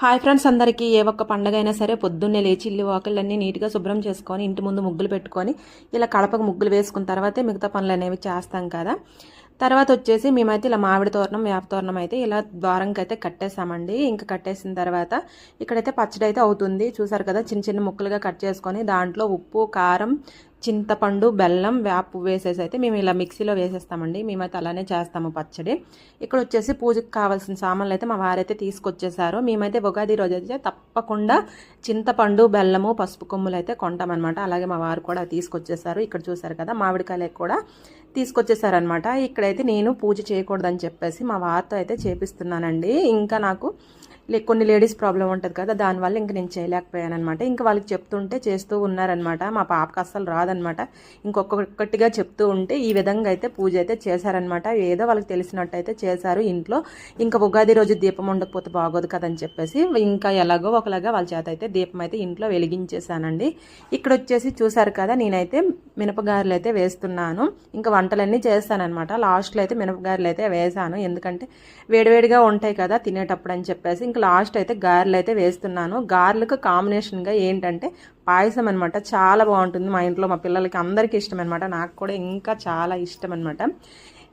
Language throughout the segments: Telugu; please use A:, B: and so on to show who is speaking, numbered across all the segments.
A: హాయ్ ఫ్రెండ్స్, అందరికీ ఏ ఒక్క పండగైనా సరే పొద్దున్నే లేచి ఇల్లు వాకిళ్ళన్నీ నీట్గా శుభ్రం చేసుకొని ఇంటి ముందు ముగ్గులు పెట్టుకొని ఇలా కడపకు ముగ్గులు వేసుకున్న తర్వాతే మిగతా పనులు అనేవి చేస్తాం కదా. తర్వాత వచ్చేసి మేమైతే ఇలా మామిడి తోరణం, వేప తోరణం అయితే ఇలా ద్వారంకి అయితే కట్టేసామండి. ఇంకా కట్టేసిన తర్వాత ఇక్కడైతే పచ్చడి అయితే అవుతుంది. చూసారు కదా, చిన్న చిన్న ముక్కలుగా కట్ చేసుకొని దాంట్లో ఉప్పు, కారం, చింతపండు, బెల్లం, వేప వేసేసి అయితే మేము ఇలా మిక్సీలో వేసేస్తామండి. మేమైతే అలానే చేస్తాము పచ్చడి. ఇక్కడ వచ్చేసి పూజకు కావాల్సిన సామాన్లు అయితే మా వారైతే తీసుకొచ్చేసారు. మేమైతే ఉగాది రోజు అయితే తప్పకుండా చింతపండు, బెల్లము, పసుపు కొమ్ములు అయితే కొంటామన్నమాట. అలాగే మా వారు కూడా తీసుకొచ్చేసారు. ఇక్కడ చూసారు కదా, మామిడికాయలు కూడా తీసుకొచ్చేసారనమాట. ఇక్కడైతే నేను పూజ చేయకూడదని చెప్పేసి మా వారితో అయితే చేపిస్తున్నానండి. ఇంకా నాకు కొన్ని లేడీస్ ప్రాబ్లం ఉంటుంది కదా, దానివల్ల ఇంక నేను చేయలేకపోయాను అనమాట. ఇంకా వాళ్ళకి చెప్తుంటే చేస్తూ ఉన్నారనమాట. మా పాపకు అస్సలు రాదనమాట. ఇంకొకటిగా చెప్తూ ఉంటే ఈ విధంగా అయితే పూజ అయితే చేశారనమాట. ఏదో వాళ్ళకి తెలిసినట్టు అయితే చేశారు ఇంట్లో. ఇంకా ఉగాది రోజు దీపం ఉండకపోతే బాగోదు కదని చెప్పేసి ఇంకా ఎలాగో ఒకలాగా వాళ్ళ చేత అయితే దీపం అయితే ఇంట్లో వెలిగించేసానండి. ఇక్కడ వచ్చేసి చూసారు కదా, నేనైతే మినపగారెలు అయితే వేస్తున్నాను. ఇంకా వంటలన్నీ చేస్తానమాట. లాస్ట్లో అయితే మినపగారెలు అయితే వేసాను, ఎందుకంటే వేడివేడిగా ఉంటాయి కదా తినేటప్పుడు అని చెప్పేసి. ఇంకా లాస్ట్ అయితే గారెలు అయితే వేస్తున్నాను. గారెలకు కాంబినేషన్గా ఏంటంటే పాయసం అనమాట. చాలా బాగుంటుంది. మా ఇంట్లో మా పిల్లలకి అందరికీ ఇష్టం అనమాట. నాకు కూడా ఇంకా చాలా ఇష్టం అనమాట.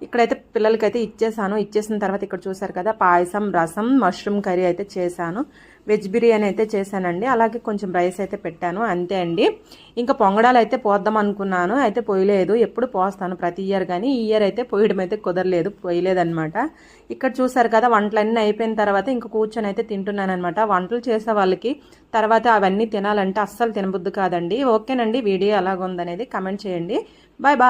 A: ఇక్కడైతే పిల్లలకైతే ఇచ్చేసాను. ఇచ్చేసిన తర్వాత ఇక్కడ చూసారు కదా, పాయసం, రసం, మష్రూమ్ కర్రీ అయితే చేశాను. వెజ్ బిర్యానీ అయితే చేశానండి. అలాగే కొంచెం రైస్ అయితే పెట్టాను, అంతే అండి. ఇంకా పొంగడాలు అయితే పోద్దాం అనుకున్నాను, అయితే పోయలేదు. ఎప్పుడు పోస్తాను ప్రతి ఇయర్, కానీ ఈ ఇయర్ అయితే పోయడం అయితే కుదరలేదు, పోయలేదనమాట. ఇక్కడ చూసారు కదా, వంటలన్నీ అయిపోయిన తర్వాత ఇంకా కూర్చొని అయితే తింటున్నాను అనమాట. వంటలు చేసే వాళ్ళకి తర్వాత అవన్నీ తినాలంటే అస్సలు తినబుద్దు కాదండి. ఓకేనండి, వీడియో ఎలాగుందనేది కమెంట్ చేయండి. Bye bye.